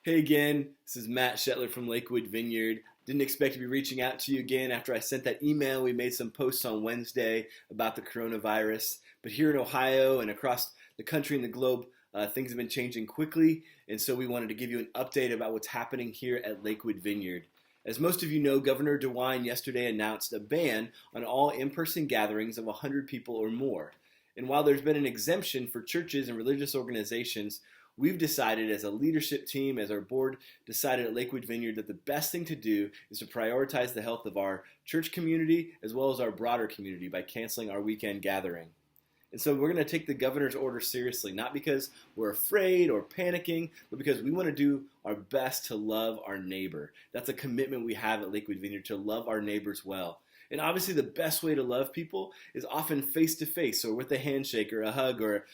Hey again, this is Matt Shetler from Lakewood Vineyard. Didn't expect to be reaching out to you again after I sent that email. We made some posts on Wednesday about the coronavirus. But here in Ohio and across the country and the globe, things have been changing quickly. And so we wanted to give you an update about what's happening here at Lakewood Vineyard. As most of you know, Governor DeWine yesterday announced a ban on all in-person gatherings of 100 people or more. And while there's been an exemption for churches and religious organizations, we've decided as a leadership team, as our board decided at Lakewood Vineyard, that the best thing to do is to prioritize the health of our church community as well as our broader community by canceling our weekend gathering. And so we're going to take the governor's order seriously, not because we're afraid or panicking, but because we want to do our best to love our neighbor. That's a commitment we have at Lakewood Vineyard, to love our neighbors well. And obviously the best way to love people is often face-to-face, or with a handshake or a hug, or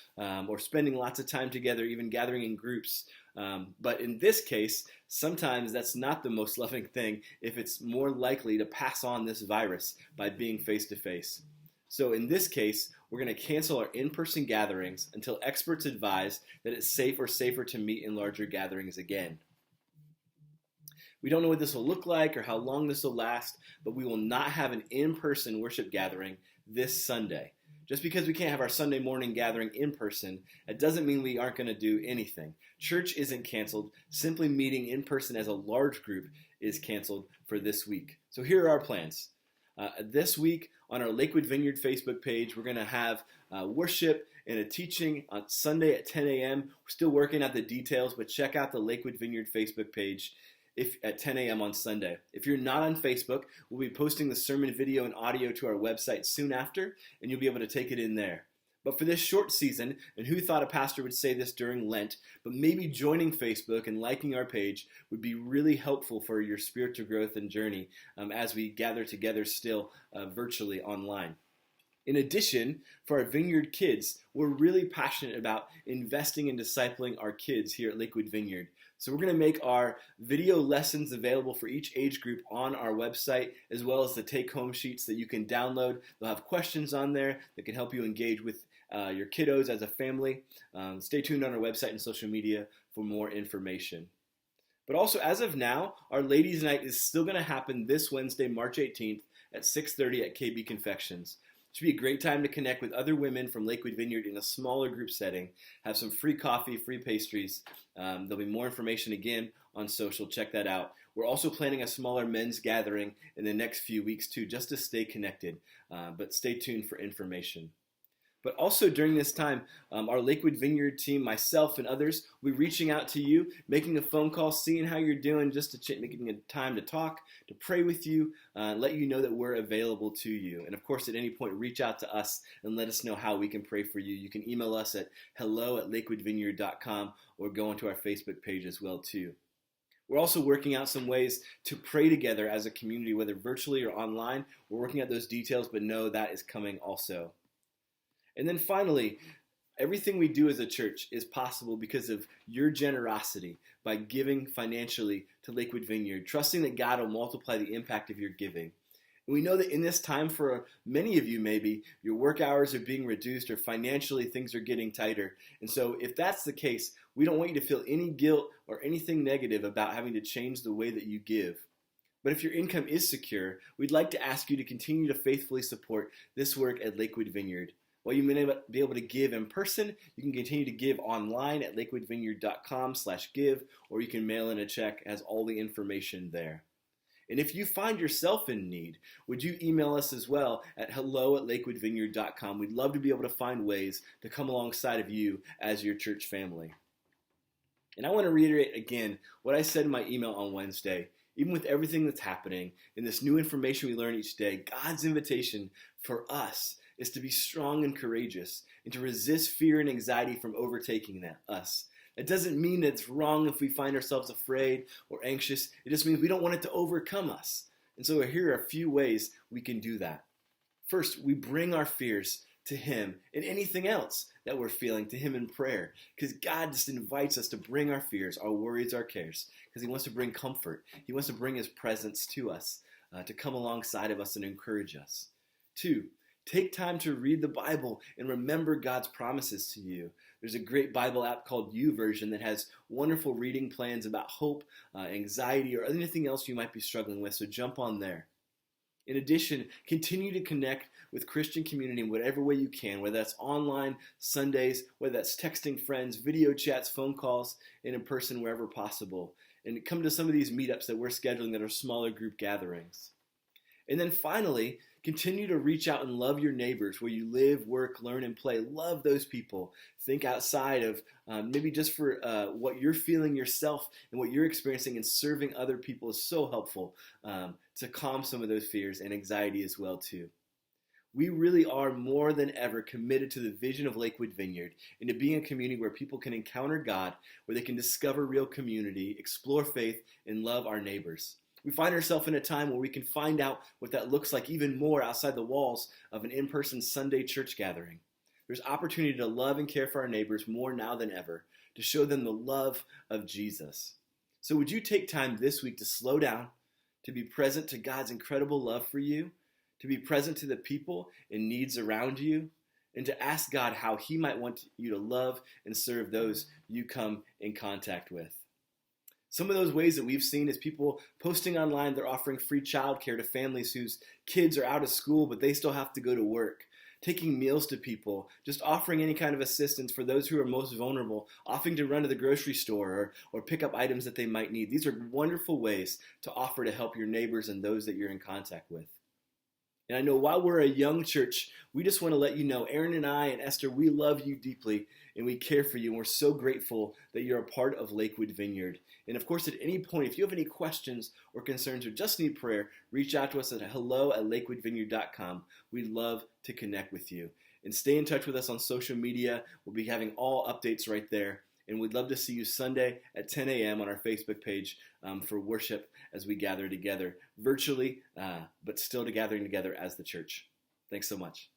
spending lots of time together, even gathering in groups. But in this case, sometimes that's not the most loving thing if it's more likely to pass on this virus by being face-to-face. So in this case, we're going to cancel our in-person gatherings until experts advise that it's safe or safer to meet in larger gatherings again. We don't know what this will look like or how long this will last, but we will not have an in-person worship gathering this Sunday. Just because we can't have our Sunday morning gathering in person, it doesn't mean we aren't going to do anything. Church isn't canceled. Simply meeting in person as a large group is canceled for this week. So here are our plans. This week on our Lakewood Vineyard Facebook page, we're going to have worship and a teaching on Sunday at 10 a.m. We're still working out the details, but check out the Lakewood Vineyard Facebook page at 10 a.m. on Sunday. If you're not on Facebook, we'll be posting the sermon video and audio to our website soon after, and you'll be able to take it in there. But for this short season, and who thought a pastor would say this during Lent, but maybe joining Facebook and liking our page would be really helpful for your spiritual growth and journey as we gather together still virtually online. In addition, for our Vineyard kids, we're really passionate about investing and discipling our kids here at Lakewood Vineyard. So we're going to make our video lessons available for each age group on our website, as well as the take-home sheets that you can download. They'll have questions on there that can help you engage with your kiddos as a family. Stay tuned on our website and social media for more information. But also, as of now, our Ladies' Night is still going to happen this Wednesday, March 18th at 6:30 at KB Confections. It should be a great time to connect with other women from Lakewood Vineyard in a smaller group setting. Have some free coffee, free pastries. There'll be more information again on social. Check that out. We're also planning a smaller men's gathering in the next few weeks too, just to stay connected. But stay tuned for information. But also during this time, our Lakewood Vineyard team, myself and others, will be reaching out to you, making a phone call, seeing how you're doing, just to making a time to talk, to pray with you, let you know that we're available to you. And of course, at any point, reach out to us and let us know how we can pray for you. You can email us at hello@lakewoodvineyard.com or go onto our Facebook page as well too. We're also working out some ways to pray together as a community, whether virtually or online. We're working out those details, but know that is coming also. And then finally, everything we do as a church is possible because of your generosity by giving financially to Lakewood Vineyard, trusting that God will multiply the impact of your giving. And we know that in this time, for many of you maybe, your work hours are being reduced or financially things are getting tighter. And so if that's the case, we don't want you to feel any guilt or anything negative about having to change the way that you give. But if your income is secure, we'd like to ask you to continue to faithfully support this work at Lakewood Vineyard. While you may not be able to give in person, you can continue to give online at lakewoodvineyard.com/give, or you can mail in a check. It has all the information there. And if you find yourself in need, would you email us as well at hello@lakewoodvineyard.com. We'd love to be able to find ways to come alongside of you as your church family. And I want to reiterate again what I said in my email on Wednesday. Even with everything that's happening and this new information we learn each day, God's invitation for us is to be strong and courageous and to resist fear and anxiety from overtaking us. It doesn't mean that it's wrong if we find ourselves afraid or anxious. It just means we don't want it to overcome us. And so here are a few ways we can do that. First, we bring our fears to Him and anything else that we're feeling to Him in prayer, because God just invites us to bring our fears, our worries, our cares, because He wants to bring comfort. He wants to bring His presence to us, to come alongside of us and encourage us. 2, Take time to read the Bible and remember God's promises to you. There's a great Bible app called YouVersion that has wonderful reading plans about hope, anxiety, or anything else you might be struggling with, so jump on there. In addition, continue to connect with Christian community in whatever way you can, whether that's online, Sundays, whether that's texting friends, video chats, phone calls, and in person wherever possible. And come to some of these meetups that we're scheduling that are smaller group gatherings. And then finally, continue to reach out and love your neighbors where you live, work, learn, and play. Love those people. Think outside of maybe just for what you're feeling yourself and what you're experiencing, and serving other people is so helpful to calm some of those fears and anxiety as well too. We really are more than ever committed to the vision of Lakewood Vineyard and to being a community where people can encounter God, where they can discover real community, explore faith, and love our neighbors. We find ourselves in a time where we can find out what that looks like even more outside the walls of an in-person Sunday church gathering. There's opportunity to love and care for our neighbors more now than ever, to show them the love of Jesus. So would you take time this week to slow down, to be present to God's incredible love for you, to be present to the people and needs around you, and to ask God how He might want you to love and serve those you come in contact with. Some of those ways that we've seen is people posting online they're offering free childcare to families whose kids are out of school but they still have to go to work. Taking meals to people, just offering any kind of assistance for those who are most vulnerable, offering to run to the grocery store or pick up items that they might need. These are wonderful ways to offer to help your neighbors and those that you're in contact with. And I know while we're a young church, we just want to let you know, Aaron and I and Esther, we love you deeply and we care for you. And we're so grateful that you're a part of Lakewood Vineyard. And of course, at any point, if you have any questions or concerns or just need prayer, reach out to us at hello@lakewoodvineyard.com. We'd love to connect with you. And stay in touch with us on social media. We'll be having all updates right there. And we'd love to see you Sunday at 10 a.m. on our Facebook page for worship as we gather together virtually, but still gathering together as the church. Thanks so much.